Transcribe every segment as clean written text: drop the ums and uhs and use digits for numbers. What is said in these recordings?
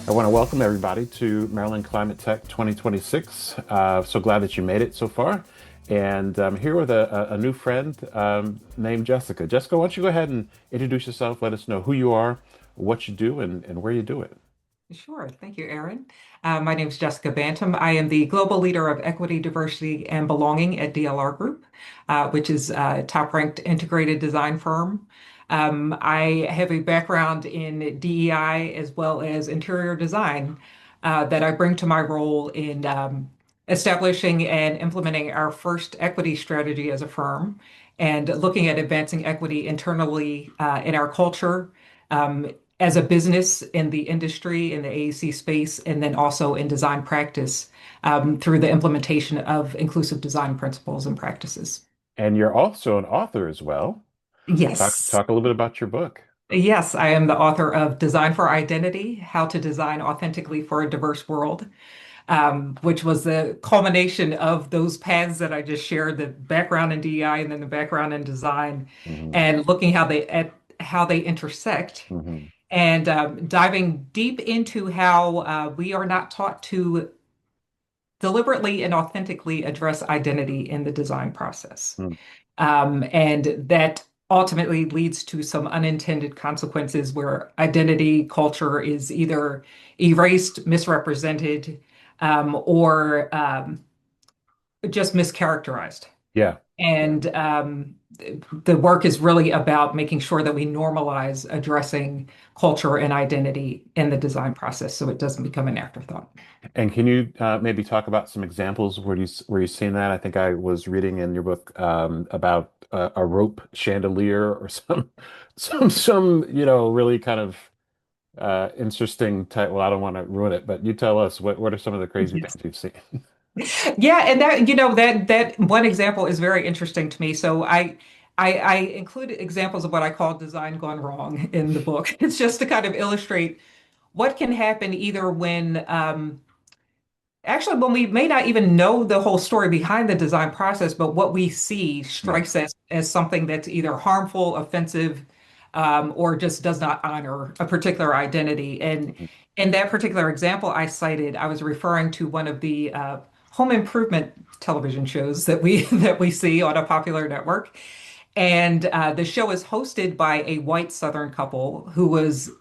I want to welcome everybody to Maryland Climate Tech 2026. So glad that you made it so far. And I'm here with a new friend named Jessica. Jessica, why don't you go ahead and introduce yourself? Let us know who you are, what you do, and where you do it. Sure. Thank you, Aaron. My name is Jessica Bantom. I am the Global Leader of Equity, Diversity, and Belonging at DLR Group, which is a top-ranked integrated design firm. I have a background in DEI as well as interior design that I bring to my role in establishing and implementing our first equity strategy as a firm and looking at advancing equity internally in our culture. As a business in the industry, in the AEC space, and then also in design practice through the implementation of inclusive design principles and practices. And you're also an author as well. Talk Yes. talk a little bit about your book. Yes, I am the author of Design for Identity, How to Design Authentically for a Diverse World, which was the culmination of those paths that I just shared, the background in DEI and then the background in design, Hmm. and looking how they intersect Hmm. and diving deep into how we are not taught to deliberately and authentically address identity in the design process. And that ultimately leads to some unintended consequences where identity culture is either erased, misrepresented, or just mischaracterized. Yeah. Yeah. And the work is really about making sure that we normalize addressing culture and identity in the design process so it doesn't become an afterthought. And can you maybe talk about some examples where you've seen that? I think I was reading in your book about a rope chandelier or some really kind of interesting type. Well, I don't want to ruin it, but you tell us what are some of the crazy things Yes. you've seen? Yeah, and that one example is very interesting to me. So I include examples of what I call design gone wrong in the book. It's just to kind of illustrate what can happen either when actually, when we may not even know the whole story behind the design process, but what we see Yeah. strikes us as something that's either harmful, offensive, or just does not honor a particular identity. And Mhm. in that particular example I cited, I was referring to one of the home improvement television shows that we that we see on a popular network. And the show is hosted by a white Southern couple who was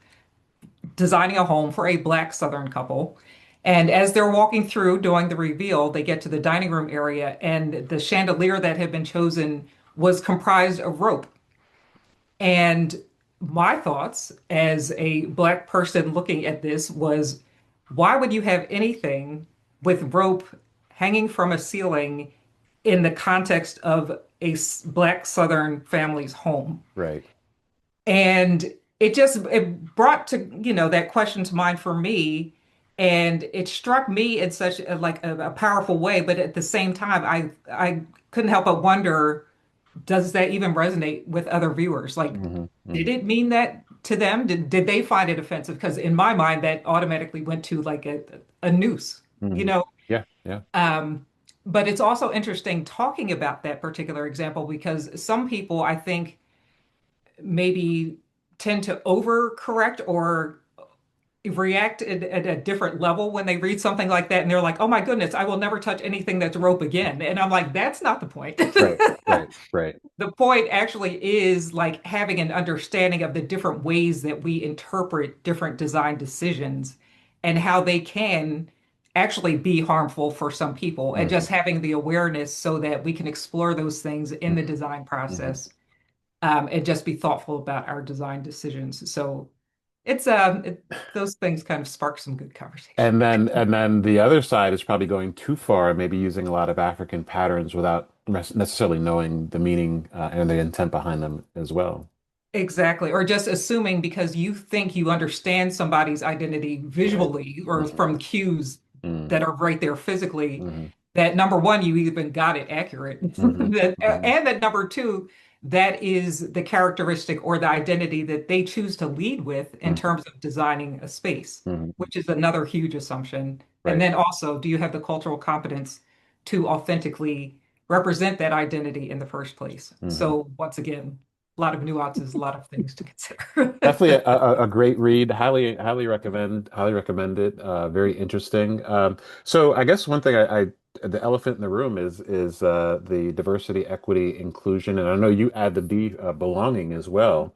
designing a home for a black Southern couple. And as they're walking through doing the reveal, they get to the dining room area, and the chandelier that had been chosen was comprised of rope. And my thoughts as a black person looking at this was, why would you have anything with rope hanging from a ceiling in the context of a black Southern family's home? Right. And it brought that question to mind for me, and it struck me in such a powerful way. But at the same time, I couldn't help but wonder, does that even resonate with other viewers? Like, Hmm. did Hmm. it mean that to them? Did they find it offensive? Because in my mind, that automatically went to like a noose, you Hmm. know. Yeah. Yeah. Um, but it's also interesting talking about that particular example because some people, I think, maybe tend to overcorrect or react at a different level when they read something like that and they're like, oh my goodness, I will never touch anything that's rope again. And I'm like, that's not the point. Right. Right. Right. The point actually is like having an understanding of the different ways that we interpret different design decisions and how they can actually be harmful for some people, and Hmm. just having the awareness so that we can explore those things in the design Hmm. process and just be thoughtful about our design decisions. So those things kind of spark some good conversation. And then the other side is probably going too far, maybe using a lot of African patterns without necessarily knowing the meaning and the intent behind them as well. Exactly. Or just assuming because you think you understand somebody's identity Right. visually or Hmm. from cues Hmm. that are right there physically, Hmm. that number one, you even got it accurate. Hmm. Hmm. And that number two, that is the characteristic or the identity that they choose to lead with in Hmm. terms of designing a space, Hmm. which is another huge assumption. And Right. then also, do you have the cultural competence to authentically represent that identity in the first place? Hmm. So once again, a lot of nuances, a lot of things to consider. Definitely a great read. Highly recommend it. Very interesting. So I guess one thing the elephant in the room is the diversity, equity, inclusion, and I know you add the B belonging as well.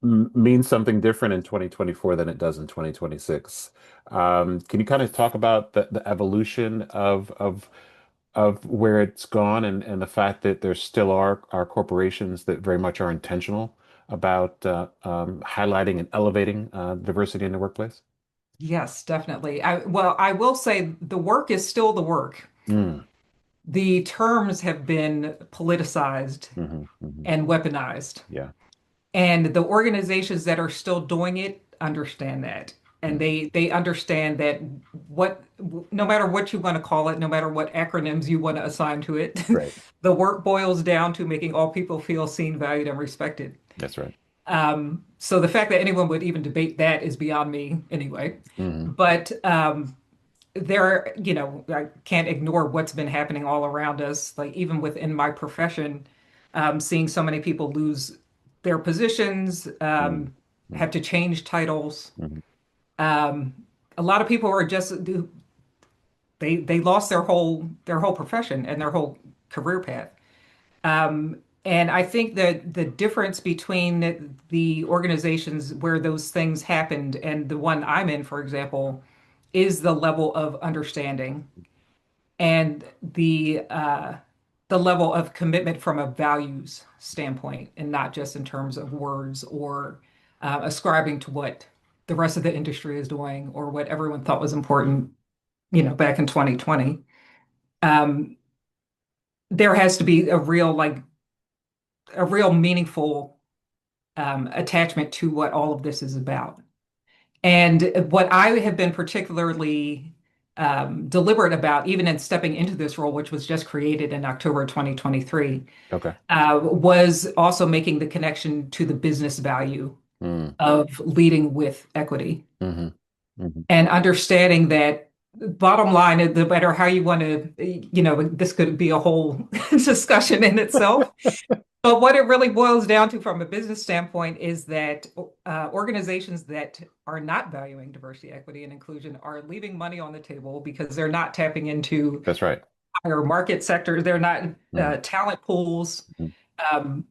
Means something different in 2024 than it does in 2026. Can you kind of talk about the evolution of where it's gone and the fact that there still are corporations that very much are intentional about highlighting and elevating diversity in the workplace? Yes, definitely. Well, I will say the work is still the work. Mm, The terms have been politicized hmm. and weaponized. Yeah. And the organizations that are still doing it understand that. And Mm, they understand that what no matter what you want to call it, no matter what acronyms you want to assign to it, right. the work boils down to making all people feel seen, valued, and respected. That's right. So the fact that anyone would even debate that is beyond me anyway. Hmm. But I can't ignore what's been happening all around us. Like even within my profession, seeing so many people lose their positions, Mm, mm, have to change titles. mm. Um, a lot of people are just they lost their whole profession and their whole career path. And I think that the difference between the organizations where those things happened and the one I'm in, for example, is the level of understanding and the level of commitment from a values standpoint, and not just in terms of words or ascribing to what the rest of the industry is doing or what everyone thought was important, back in 2020. Um, there has to be a real meaningful attachment to what all of this is about. And what I have been particularly deliberate about, even in stepping into this role, which was just created in October 2023, Okay. was also making the connection to the business value Mm, of leading with equity hmm. Hmm. and understanding that bottom line, no matter how you want to, this could be a whole discussion in itself. But what it really boils down to from a business standpoint is that organizations that are not valuing diversity, equity, and inclusion are leaving money on the table because they're not tapping into That's right. higher market sectors. They're not Mm, talent pools. mm, Um,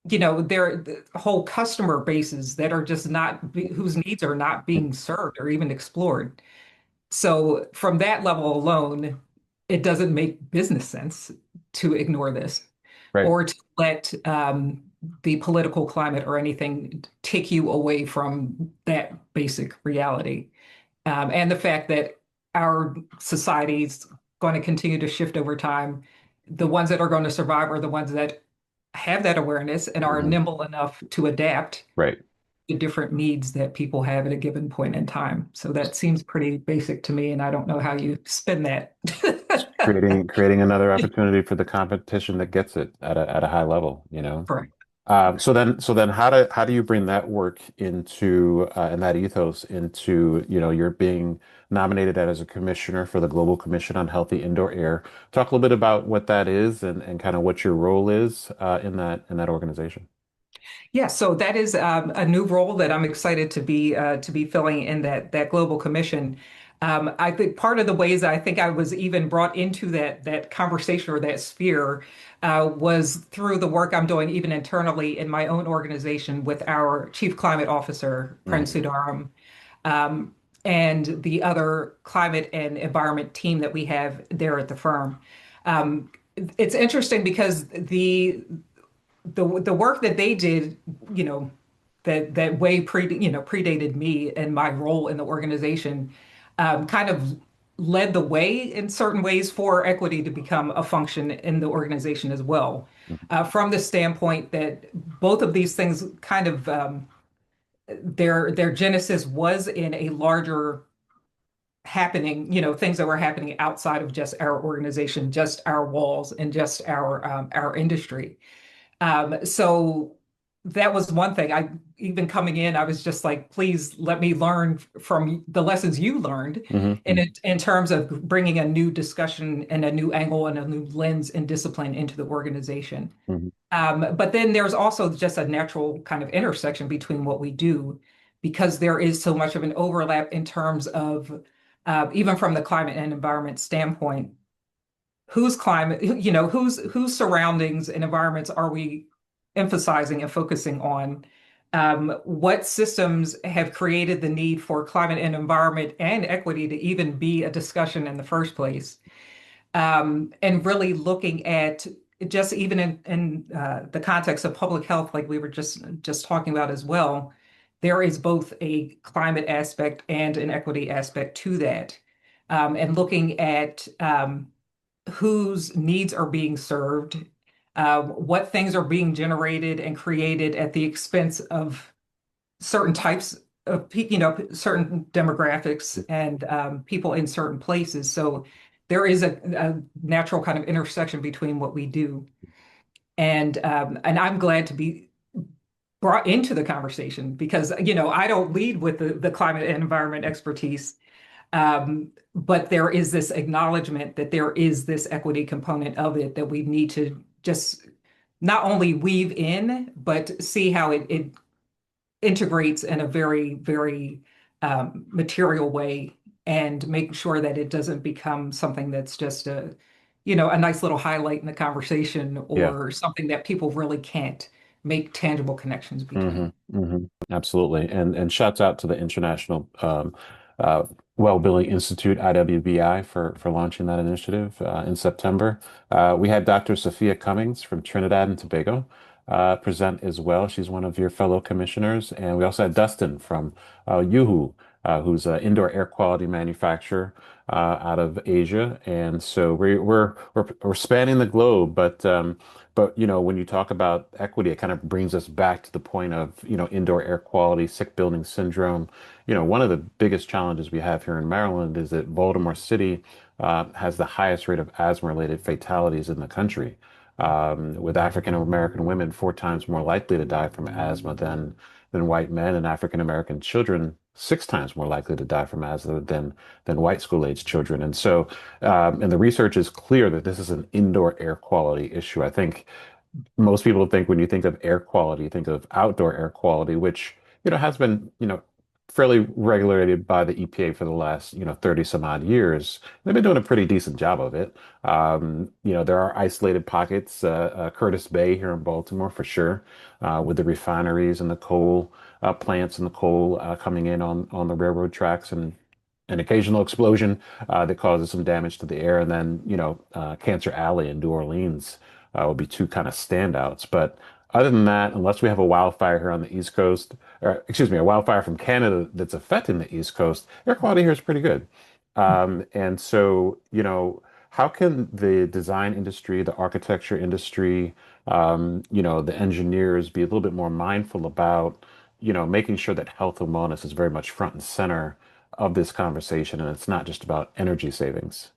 they're the whole customer bases that are just not, whose needs are not mm. being served or even explored. So from that level alone, it doesn't make business sense to ignore this Right. or to let the political climate or anything take you away from that basic reality. And the fact that our society's going to continue to shift over time. The ones that are going to survive are the ones that have that awareness and are Hmm. nimble enough to adapt Right. the different needs that people have at a given point in time. So that seems pretty basic to me, and I don't know how you spin that. Creating another opportunity for the competition that gets it at a high level, you know? Correct. So then how do you bring that work into and that ethos into, you're being nominated as a commissioner for the Global Commission on Healthy Indoor Air. Talk a little bit about what that is and kind of what your role is in that organization. Yeah, so that is a new role that I'm excited to be filling in that global commission. I think part of the ways I think I was even brought into that conversation or that sphere was through the work I'm doing even internally in my own organization with our Chief Climate Officer, Prince Hmm. Sudaram, um, and the other climate and environment team that we have there at the firm. Um, it's interesting because the work that they did, you know, that way predated me and my role in the organization, kind of led the way in certain ways for equity to become a function in the organization as well. From the standpoint that both of these things kind of their genesis was in a larger happening, things that were happening outside of just our organization, just our walls, and just our industry. So that was one thing. I even coming in, I was just like, please let me learn from the lessons you learned Hmm. in terms of bringing a new discussion and a new angle and a new lens and discipline into the organization. Hmm. But then there's also just a natural kind of intersection between what we do because there is so much of an overlap in terms of even from the climate and environment standpoint, whose climate, whose surroundings and environments are we emphasizing and focusing on? What systems have created the need for climate and environment and equity to even be a discussion in the first place? And really looking at just even in the context of public health, like we were just talking about as well, there is both a climate aspect and an equity aspect to that. And looking at whose needs are being served, what things are being generated and created at the expense of certain types of certain demographics and people in certain places. So there is a natural kind of intersection between what we do, and I'm glad to be brought into the conversation because I don't lead with the climate and environment expertise, but there is this acknowledgement that there is this equity component of it that we need to just not only weave in, but see how it integrates in a very, very material way and make sure that it doesn't become something that's just a nice little highlight in the conversation Yeah. or something that people really can't make tangible connections Hmm. between. Hmm. Absolutely. And shouts out to the International Well-Being Institute, IWBI, for launching that initiative in September. We had Dr. Sophia Cummings from Trinidad and Tobago present as well. She's one of your fellow commissioners. And we also had Dustin from Yuhu, who's an indoor air quality manufacturer out of Asia. And so we're spanning the globe, but when you talk about equity, it kind of brings us back to the point of indoor air quality, sick building syndrome. One of the biggest challenges we have here in Maryland is that Baltimore City has the highest rate of asthma-related fatalities in the country, with African American women 4 times more likely to die from asthma than white men, and African American children 6 times more likely to die from asthma than white school-aged children. And the research is clear that this is an indoor air quality issue. I think most people think when you think of air quality, you think of outdoor air quality, which, has been, fairly regulated by the EPA for the last, 30 some odd years. They've been doing a pretty decent job of it. There are isolated pockets, Curtis Bay here in Baltimore for sure, with the refineries and the coal plants and the coal coming in on the railroad tracks and an occasional explosion that causes some damage to the air. And then, Cancer Alley in New Orleans would be two kind of standouts. But other than that, unless we have a wildfire here on the East Coast, or excuse me, a wildfire from Canada that's affecting the East Coast, air quality here is pretty good. And so, how can the design industry, the architecture industry, the engineers be a little bit more mindful about, making sure that health and wellness is very much front and center of this conversation, and it's not just about energy savings.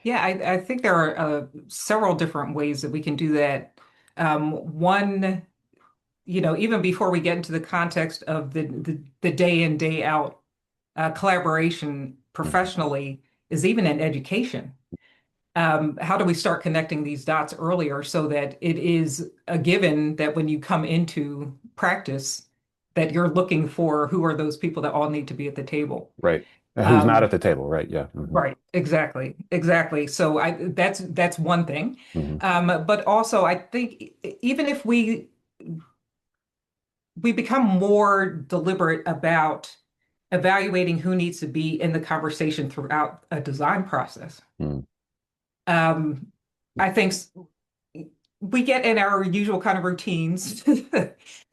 Yeah, I think there are several different ways that we can do that. One, even before we get into the context of the day in, day out collaboration Mhm. professionally, is even in education. How do we start connecting these dots earlier so that it is a given that when you come into practice, that you're looking for who are those people that all need to be at the table? Right. Who's not Um, at the table, right? Yeah. Hmm. right, exactly, exactly. So that's one thing. Hmm. But also, I think even if we become more deliberate about evaluating who needs to be in the conversation throughout a design process. Hmm. Um, I think we get in our usual kind of routines.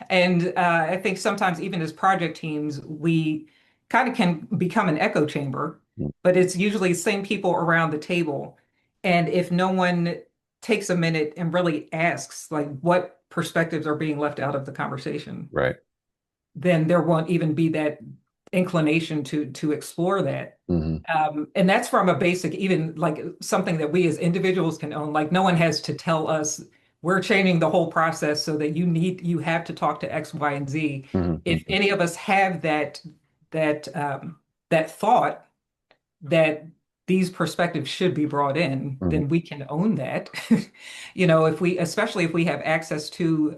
And I think sometimes, even as project teams, we kind of can become an echo chamber, but it's usually the same people around the table. And if no one takes a minute and really asks, like, what perspectives are being left out of the conversation, Right. then there won't even be that inclination to explore that. Hmm. And that's from a basic, even like something that we as individuals can own. Like no one has to tell us we're changing the whole process so that you have to talk to X, Y, and Z. Hmm. If Hmm. any of us have that that thought that these perspectives should be brought in, Hmm. then we can own that. If we, especially if we have access to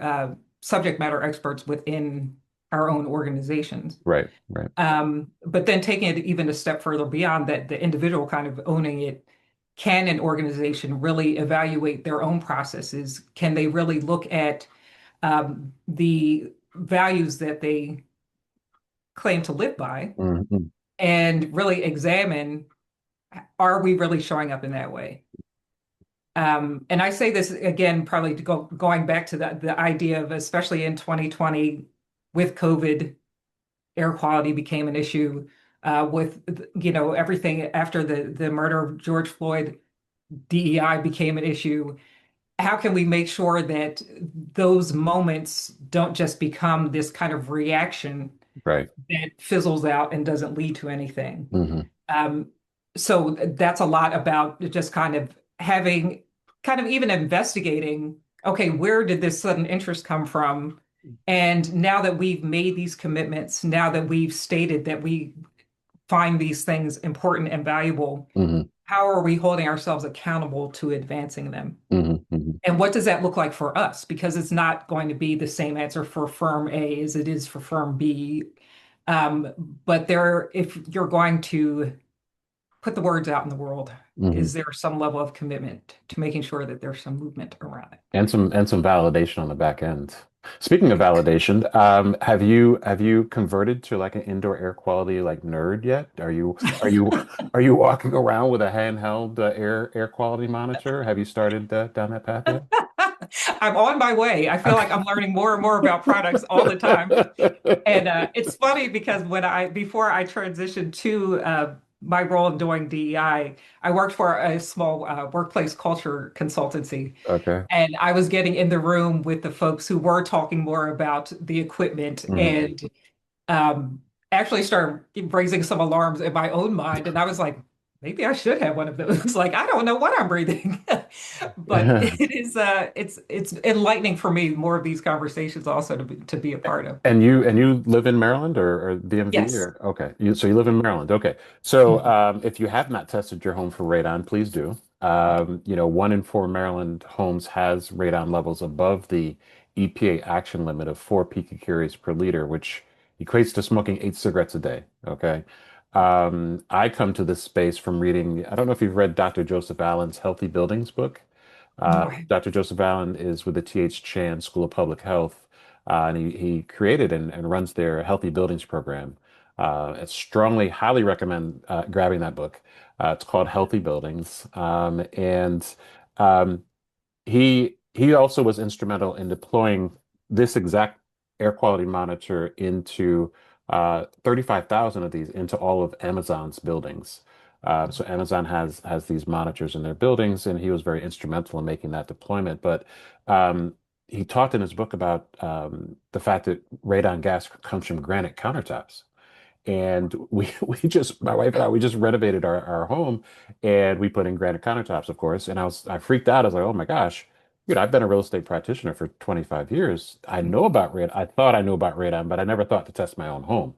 subject matter experts within our own organizations. Right, right. But then taking it even a step further beyond that, the individual kind of owning it, can an organization really evaluate their own processes? Can they really look at the values that they claim to live by Hmm. and really examine, are we really showing up in that way? And I say this again, probably going back to the idea of, especially in 2020 with COVID, air quality became an issue with, everything after the murder of George Floyd, DEI became an issue. How can we make sure that those moments don't just become this kind of reaction Right. that fizzles out and doesn't lead to anything? Hmm. Um, so that's a lot about just kind of having, kind of even investigating, okay, where did this sudden interest come from? And now that we've made these commitments, now that we've stated that we find these things important and valuable, Hmm. how are we holding ourselves accountable to advancing them? Hmm. Hmm. And what does that look like for us? Because it's not going to be the same answer for firm A as it is for firm B. Um, but if you're going to put the words out in the world, Hmm. is there some level of commitment to making sure that there's some movement around it? And some validation on the back end. Speaking of validation, have you converted to like an indoor air quality like nerd yet? Are you walking around with a handheld air quality monitor? Have you started down that path yet? I'm on my way. I feel like I'm learning more and more about products all the time. And it's funny because before I transitioned to my role in doing DEI, I worked for a small workplace culture consultancy. Okay. And I was getting in the room with the folks who were talking more about the equipment Hmm. and um, actually started raising some alarms in my own mind. And I was like, maybe I should have one of those. Like, I don't know what I'm breathing. But it's enlightening for me, more of these conversations also to be a part of. And you live in Maryland or DMV Yes. or okay. You live in Maryland. Okay. So Mhm. if you have not tested your home for radon, please do. Right. 1 in 4 Maryland homes has radon levels above the EPA action limit of 4 picocuries per liter, which equates to smoking 8 cigarettes a day. Okay. I come to this space from reading, I don't know if you've read Dr. Joseph Allen's Healthy Buildings book. No, I Dr. Joseph Allen is with the T.H. Chan School of Public Health, and he created and runs their Healthy Buildings program. I strongly, highly recommend grabbing that book. It's called Healthy Buildings, and um, he also was instrumental in deploying this exact air quality monitor into 35,000 of these into all of Amazon's buildings. So Amazon has these monitors in their buildings, and he was very instrumental in making that deployment. But he talked in his book about the fact that radon gas comes from granite countertops. And my wife and I, we just renovated our home and we put in granite countertops, of course. And I freaked out. I was like, oh my gosh, I've been a real estate practitioner for 25 years. I thought I knew about radon, but I never thought to test my own home.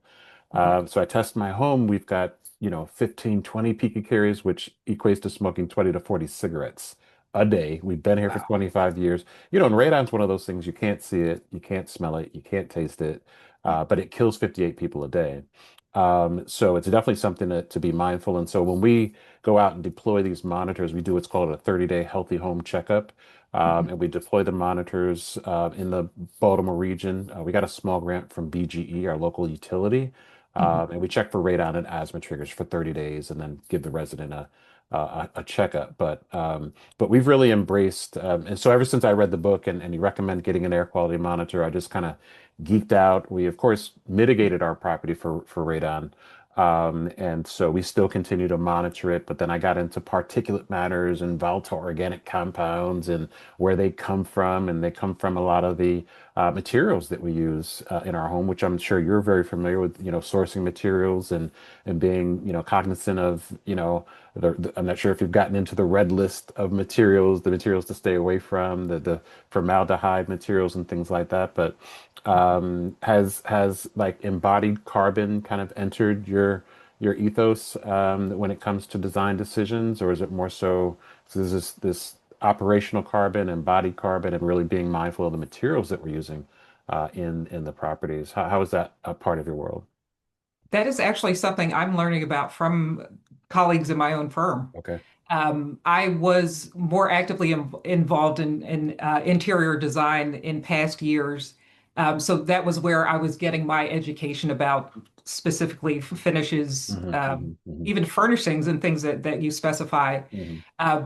So I test my home. We've got, 15, 20 picocuries, which equates to smoking 20 to 40 cigarettes a day. We've been here for wow. 25 years. And radon's one of those things you can't see it, you can't smell it, you can't taste it, but it kills 58 people a day. So it's definitely something to be mindful. And so when we go out and deploy these monitors, we do what's called a 30-day healthy home checkup. Mhm. And we deploy the monitors in the Baltimore region. We got a small grant from BGE, our local utility. Mhm. And we check for radon and asthma triggers for 30 days and then give the resident a checkup. But we've really embraced, and so ever since I read the book and you recommend getting an air quality monitor, I just kind of geeked out. We, of course, mitigated our property for radon. And so we still continue to monitor it. But then I got into particulate matters and volatile organic compounds and where they come from. And they come from a lot of the materials that we use in our home, which I'm sure you're very familiar with, sourcing materials and being, cognizant of, I'm not sure if you've gotten into the red list of materials, the materials to stay away from, the formaldehyde materials and things like that. But has like embodied carbon kind of entered your ethos when it comes to design decisions, or is it more so there's this operational carbon, embodied carbon, and really being mindful of the materials that we're using in the properties? How is that a part of your world? That is actually something I'm learning about from colleagues in my own firm. Okay. I was more actively involved in interior design in past years. So that was where I was getting my education about specifically finishes, Hmm. Hmm. Hmm. even furnishings and things that you specify. Hmm.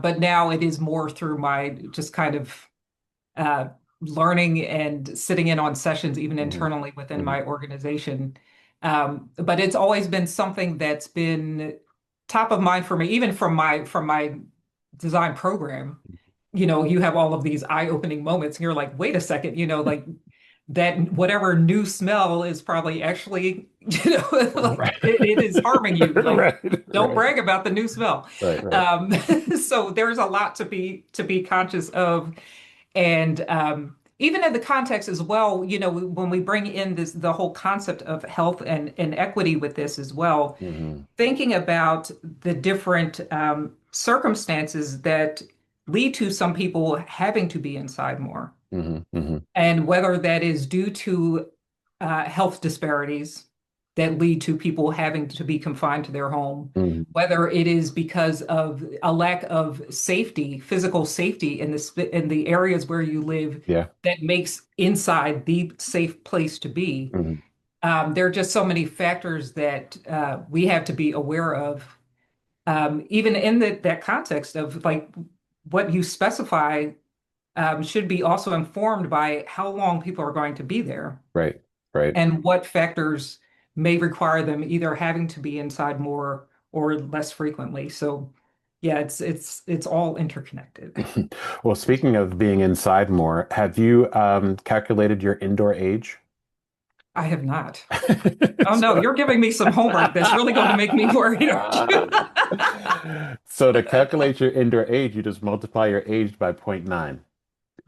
But now it is more through my just kind of uh, learning and sitting in on sessions, even Hmm. internally within Hmm. my organization. But it's always been something that's been top of mind for me, even from my design program. You have all of these eye-opening moments, and you're like, wait a second, like that whatever new smell is probably actually, like Right. it is harming you. Like, Right. don't Right. brag about the new smell. Right. Right. Um, so there's a lot to be conscious of and even in the context as well, when we bring in the whole concept of health and equity with this as well, Hmm. thinking about the different circumstances that lead to some people having to be inside more, Hmm. Hmm. and whether that is due to health disparities that lead to people having to be confined to their home, Hmm. whether it is because of a lack of safety, physical safety in the areas where you live Yeah. that makes inside the safe place to be. Hmm. There are just so many factors that we have to be aware of, even in that context of like what you specify should be also informed by how long people are going to be there Right. Right. and what factors may require them either having to be inside more or less frequently. So yeah, it's all interconnected. Well, speaking of being inside more, have you calculated your indoor age? I have not. Oh no, So, you're giving me some homework that's really going to make me worried, aren't you? so to calculate your indoor age, you just multiply your age by point 0.9.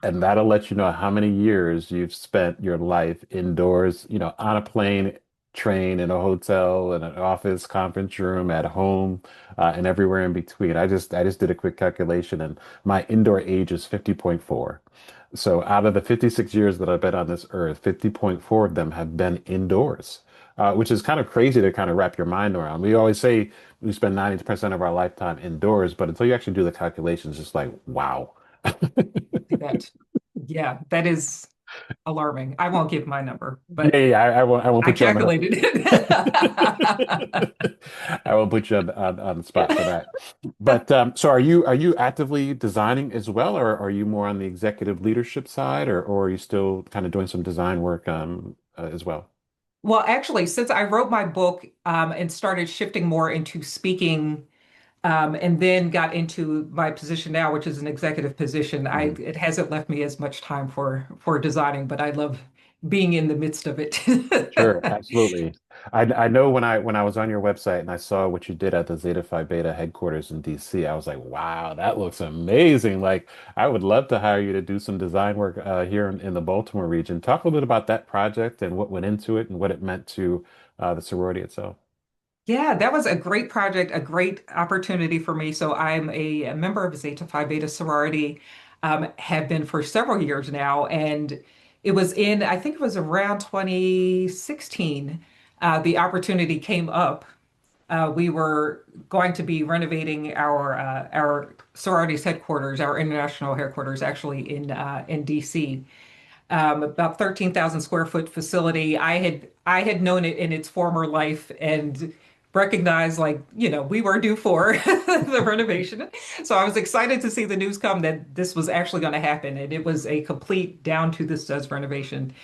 And that'll let you know how many years you've spent your life indoors, on a plane, train, in a hotel, in an office, conference room, at home, and everywhere in between. I just did a quick calculation, and my indoor age is 50.4. So out of the 56 years that I've been on this earth, 50.4 of them have been indoors, which is kind of crazy to kind of wrap your mind around. We always say we spend 90% of our lifetime indoors, but until you actually do the calculations, it's like, wow. See that? Yeah, that is alarming. I won't give my number, Yeah, but yeah, I won't I put you on the calculated it. I won't put you on the spot for that. But so are you actively designing as well, or are you more on the executive leadership side, or are you still kind of doing some design work as well? Well, actually, since I wrote my book and started shifting more into speaking, and then got into my position now, which is an executive position, Mhm. it hasn't left me as much time for designing, but I love being in the midst of it. Sure, absolutely. I know when I was on your website and I saw what you did at the Zeta Phi Beta headquarters in DC, I was like, wow, that looks amazing. Like I would love to hire you to do some design work here in the Baltimore region. Talk a little bit about that project and what went into it and what it meant to the sorority itself. Yeah, that was a great project, a great opportunity for me. So I'm a member of Zeta Phi Beta sorority, have been for several years now, and I think it was around 2016, the opportunity came up. We were going to be renovating our sorority's headquarters, our international headquarters, actually in DC, about 13,000 square foot facility. I had known it in its former life and recognized like, we were due for the renovation. So I was excited to see the news come that this was actually going to happen. And it was a complete down to the studs renovation.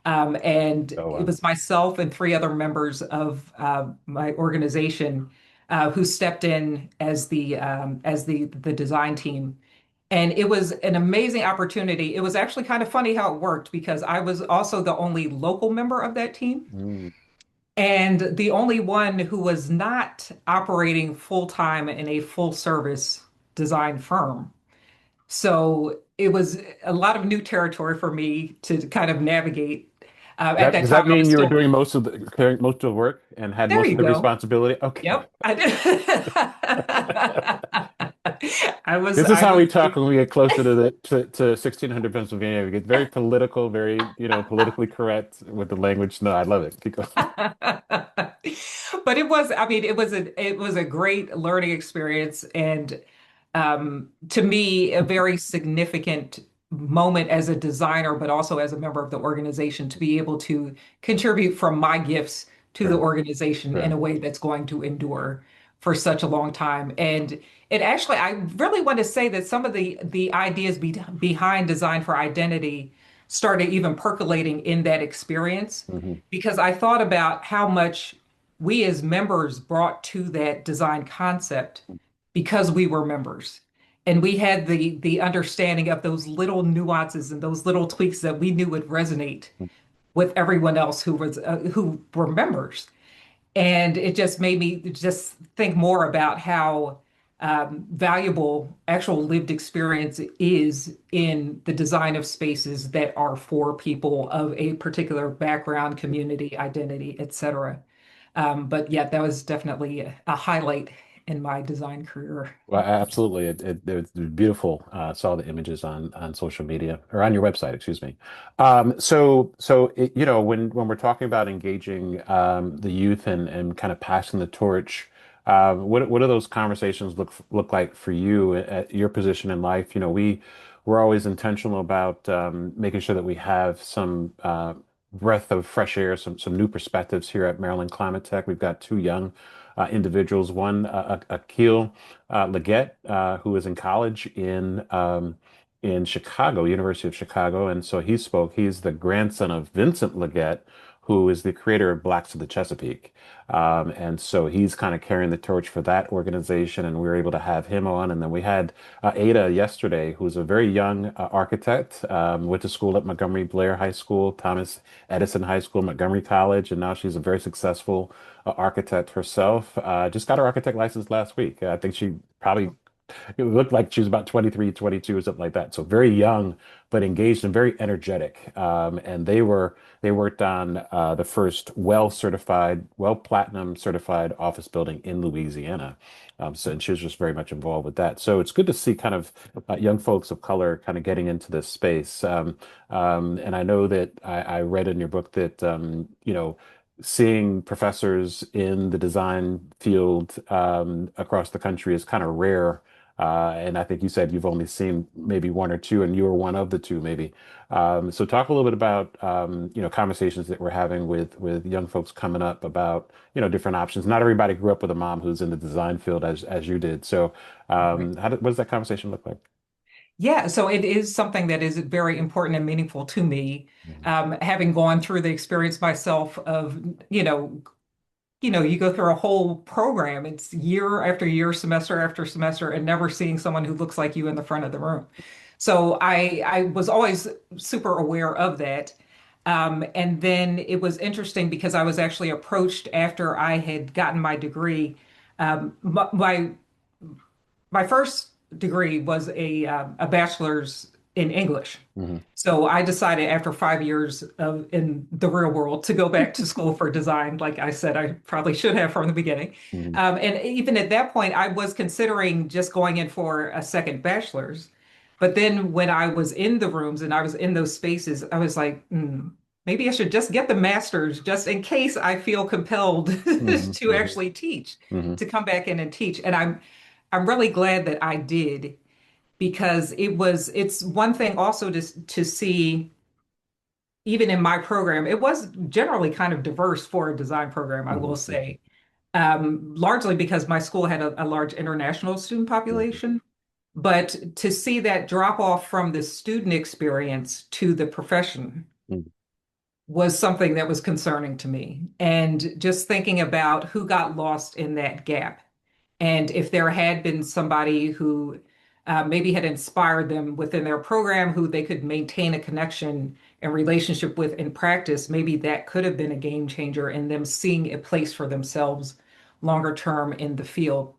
And Oh, it wow. was myself and three other members of my organization who stepped in as the design team. And it was an amazing opportunity. It was actually kind of funny how it worked because I was also the only local member of that team Mm. and the only one who was not operating full time in a full service design firm. So it was a lot of new territory for me to kind of navigate. At that Does time, that I mean was you were still, doing most of the carrying most of the work and had there most you of the go. responsibility? Okay. Yep, I did. This is I how was we talk when we get closer to the to 1600 Pennsylvania. We get very political, very, politically correct with the language. No, I love it. Keep going. But it was, I mean, it was a great learning experience and to me, a very significant moment as a designer, but also as a member of the organization to be able to contribute from my gifts to the Sure, organization in a sure. way that's going to endure for such a long time. And it actually, I really want to say that some of the ideas behind design for identity started even percolating in that experience Hmm. because I thought about how much we as members brought to that design concept because we were members. And we had the understanding of those little nuances and those little tweaks that we knew would resonate with everyone else who were members. And it just made me just think more about how valuable actual lived experience is in the design of spaces that are for people of a particular background, community, identity, etc. But yeah, that was definitely a highlight in my design career. Well, absolutely. It's beautiful. Saw the images on social media or on your website, excuse me. When we're talking about engaging the youth and kind of passing the torch, what do those conversations look like for you at your position in life? We're always intentional about making sure that we have some breath of fresh air, some new perspectives here at Maryland Climate Tech. We've got two young individuals, one Akil Leggett, who is in college in Chicago, University of Chicago, and so he spoke. He's the grandson of Vincent Leggett, who is the creator of Blacks of the Chesapeake, and so he's kind of carrying the torch for that organization, and we were able to have him on. And then we had Ada yesterday, who's a very young architect, went to school at Montgomery Blair High School, Thomas Edison High School, Montgomery College, and now she's a very successful architect herself. Just got her architect license last week. I think she probably it looked like she was about 23, 22 or something like that. So very young, but engaged and very energetic. And they worked on the first well platinum certified office building in Louisiana. And she was just very much involved with that. So it's good to see kind of young folks of color kind of getting into this space. And I know that I read in your book that seeing professors in the design field across the country is kind of rare. And I think you said you've only seen maybe one or two, and you were one of the two, maybe. So talk a little bit about conversations that we're having with young folks coming up about different options. Not everybody grew up with a mom who's in the design field as you did. So Right. what does that conversation look like? Yeah, so it is something that is very important and meaningful to me. Mhm. Having gone through the experience myself of, you go through a whole program. It's year after year, semester after semester, and never seeing someone who looks like you in the front of the room. So I was always super aware of that. And then it was interesting because I was actually approached after I had gotten my degree. My first degree was a bachelor's in English. Mhm. So I decided after 5 years in the real world to go back to school for design. Like I said, I probably should have from the beginning. Mhm. And even at that point, I was considering just going in for a second bachelor's. But then when I was in the rooms and I was in those spaces, I was like, maybe I should just get the master's just in case I feel compelled Mhm. to Mhm. actually teach, Mhm. to come back in and teach. And I'm really glad that I did because it's one thing also to see even in my program, it was generally kind of diverse for a design program, I will Mhm. Mhm. say. Largely because my school had a large international student Mhm. population. But to see that drop off from the student experience to the profession Mhm. was something that was concerning to me. And just thinking about who got lost in that gap. And if there had been somebody who maybe had inspired them within their program, who they could maintain a connection and relationship with in practice, maybe that could have been a game changer in them seeing a place for themselves longer term in the field.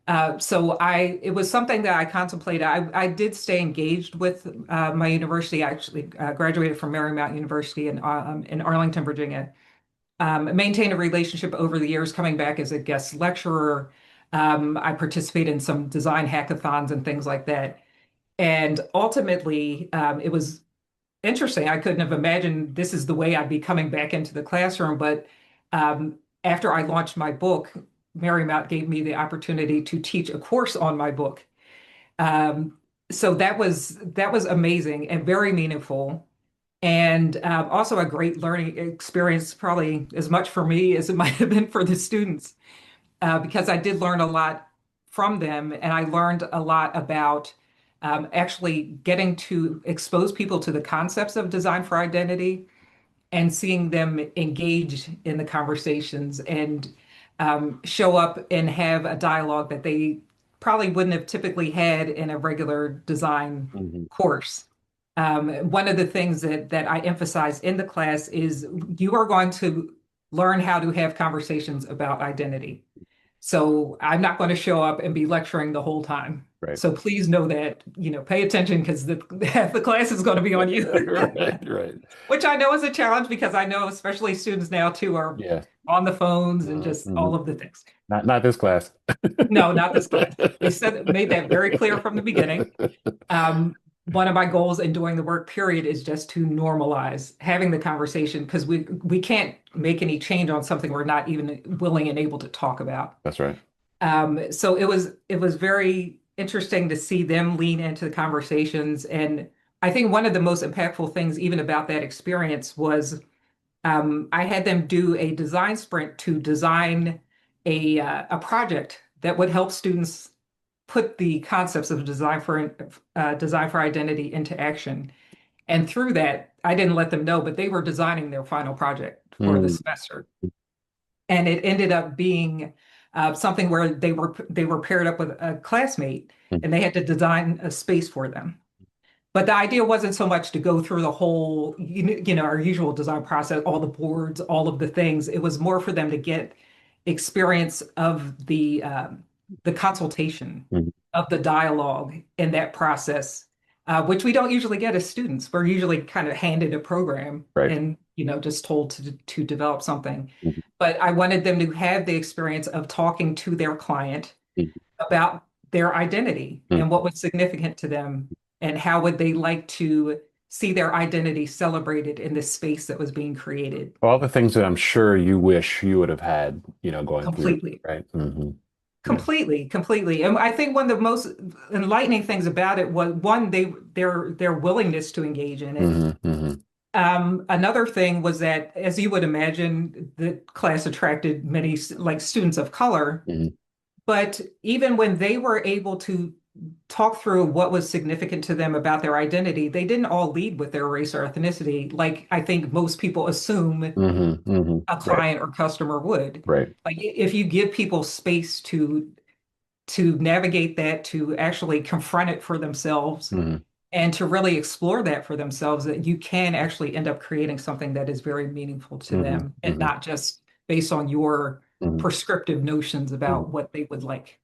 It was something that I contemplated. I did stay engaged with my university. I actually graduated from Marymount University in Arlington, Virginia. Maintained a relationship over the years, coming back as a guest lecturer. I participated in some design hackathons and things like that. And ultimately, it was interesting. I couldn't have imagined this is the way I'd be coming back into the classroom. But after I launched my book, Marymount gave me the opportunity to teach a course on my book. Um, so that was amazing and very meaningful, and also a great learning experience, probably as much for me as it might have been for the students, because I did learn a lot from them, and I learned a lot about actually getting to expose people to the concepts of design for identity and seeing them engage in the conversations and show up and have a dialogue that they probably wouldn't have typically had in a regular design Hmm. course. One of the things that I emphasize in the class is you are going to learn how to have conversations about identity. So I'm not going to show up and be lecturing the whole time. Right. So please know that, pay attention because half the class is going to be on you. Right. Right. Which I know is a challenge because I know especially students now too are Yeah. on the phones and just all Mhm. of the things. Not this class. No, not this class. We said made that very clear from the beginning. One of my goals in doing the work period is just to normalize having the conversation because we can't make any change on something we're not even willing and able to talk about. That's right. So it was very interesting to see them lean into the conversations. And I think one of the most impactful things even about that experience was I had them do a design sprint to design a project that would help students put the concepts of design for identity into action. And through that, I didn't let them know, but they were designing their final project for the Mm. semester, and it ended up being something where they were paired up with a classmate, and they had to design a space for them. But the idea wasn't so much to go through the whole, our usual design process, all the boards, all of the things. It was more for them to get experience of the consultation, Mhm. of the dialogue in that process, which we don't usually get as students. We're usually kind of handed a program Right. and, just told to develop something. Mhm. But I wanted them to have the experience of talking to their client about their identity Mhm. and what was significant to them and how would they like to see their identity celebrated in this space that was being created. All the things that I'm sure you wish you would have had, going through, Completely. right? Hmm. Yeah. Completely, completely. And I think one of the most enlightening things about it was one, their willingness to engage in it. Hmm. Hmm. Another thing was that, as you would imagine, the class attracted many like students of color. Hmm. But even when they were able to talk through what was significant to them about their identity, they didn't all lead with their race or ethnicity, like I think most people assume Hmm. Hmm. a Right. client or customer would. Right. Like if you give people space to navigate that, to actually confront it for themselves, Hmm. and to really explore that for themselves, that you can actually end up creating something that is very meaningful to Hmm. them and Hmm. not just based on your Hmm. prescriptive notions Hmm. about what they would like.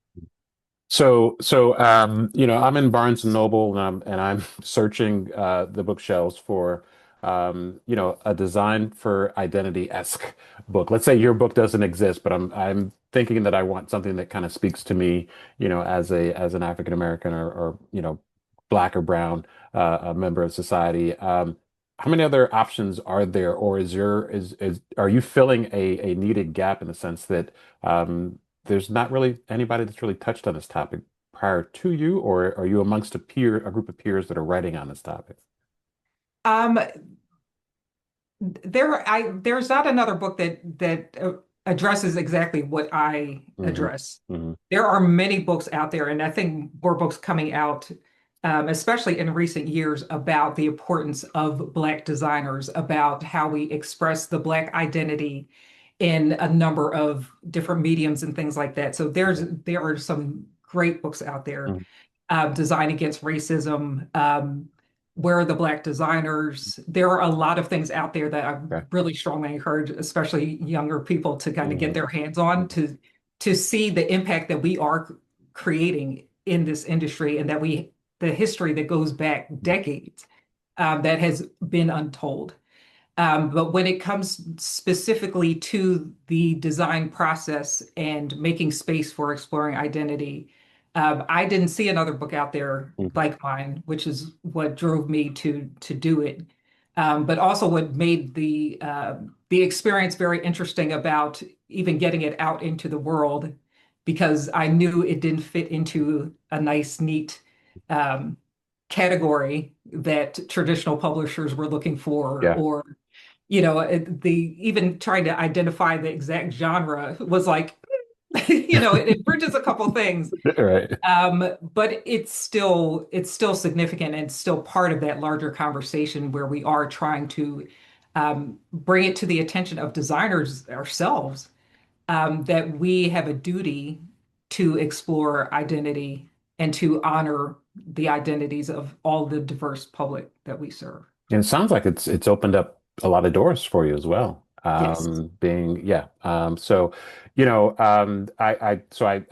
I'm in Barnes and Noble and I'm searching the bookshelves for a design for identity-esque book. Let's say your book doesn't exist, but I'm thinking that I want something that kind of speaks to me, as an African American or black or brown a member of society. How many other options are there, or are you filling a needed gap in the sense that there's not really anybody that's really touched on this topic prior to you, or are you amongst a group of peers that are writing on this topic? Um, there's not another book that addresses exactly what I Hmm. address. Hmm. There are many books out there, and I think more books coming out, especially in recent years, about the importance of Black designers, about how we express the Black identity in a number of different mediums and things like that. So there are some great books out there. Design Against Racism, Where Are the Black Designers? There are a lot of things out there that I Okay. really strongly encourage, especially younger people, to kind of get Mhm. their hands on Mhm. to see the impact that we are creating in this industry and that the history that goes back decades that has been untold. But when it comes specifically to the design process and making space for exploring identity, I didn't see another book out there Mhm. like mine, which is what drove me to do it. But also what made the experience very interesting about even getting it out into the world, because I knew it didn't fit into a nice, neat um, category that traditional publishers were looking for, Yeah. or the even trying to identify the exact genre was like, it bridges a couple things, Right. but it's still significant and still part of that larger conversation where we are trying to bring it to the attention of designers ourselves, that we have a duty to explore identity and to honor the identities of all the diverse public that we serve. And it sounds like it's opened up a lot of doors for you as well. Yes. Being yeah. I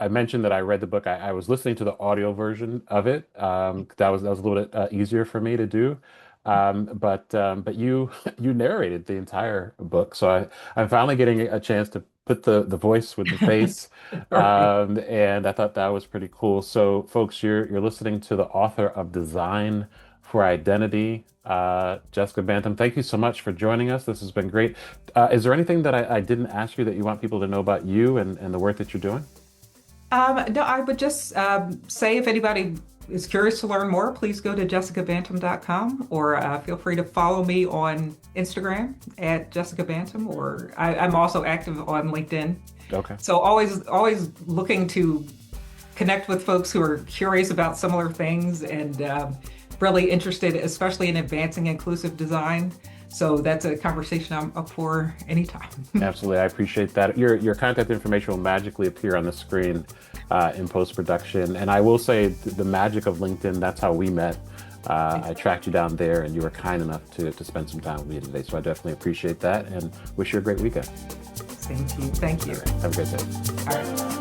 mentioned that I read the book. I was listening to the audio version of it. That was a little bit easier for me to do. But you you narrated the entire book, so I'm finally getting a chance to put the voice with the face. Right. And I thought that was pretty cool. So, folks, you're listening to the author of Design for Identity, Jessica Bantom. Thank you so much for joining us. This has been great. Is there anything that I didn't ask you that you want people to know about you and the work that you're doing? No, I would just say if anybody is curious to learn more, please go to jessicabantom.com, or feel free to follow me on Instagram at Jessica Bantom, or I'm also active on LinkedIn. Okay. So always looking to connect with folks who are curious about similar things and really interested, especially in advancing inclusive design. So that's a conversation I'm up for anytime. Absolutely. I appreciate that. Your contact information will magically appear on the screen in post-production. And I will say the magic of LinkedIn, that's how we met. I tracked you down there and you were kind enough to spend some time with me today. So I definitely appreciate that and wish you a great weekend. Same to you. Thank All you. right. Have a great day. All right.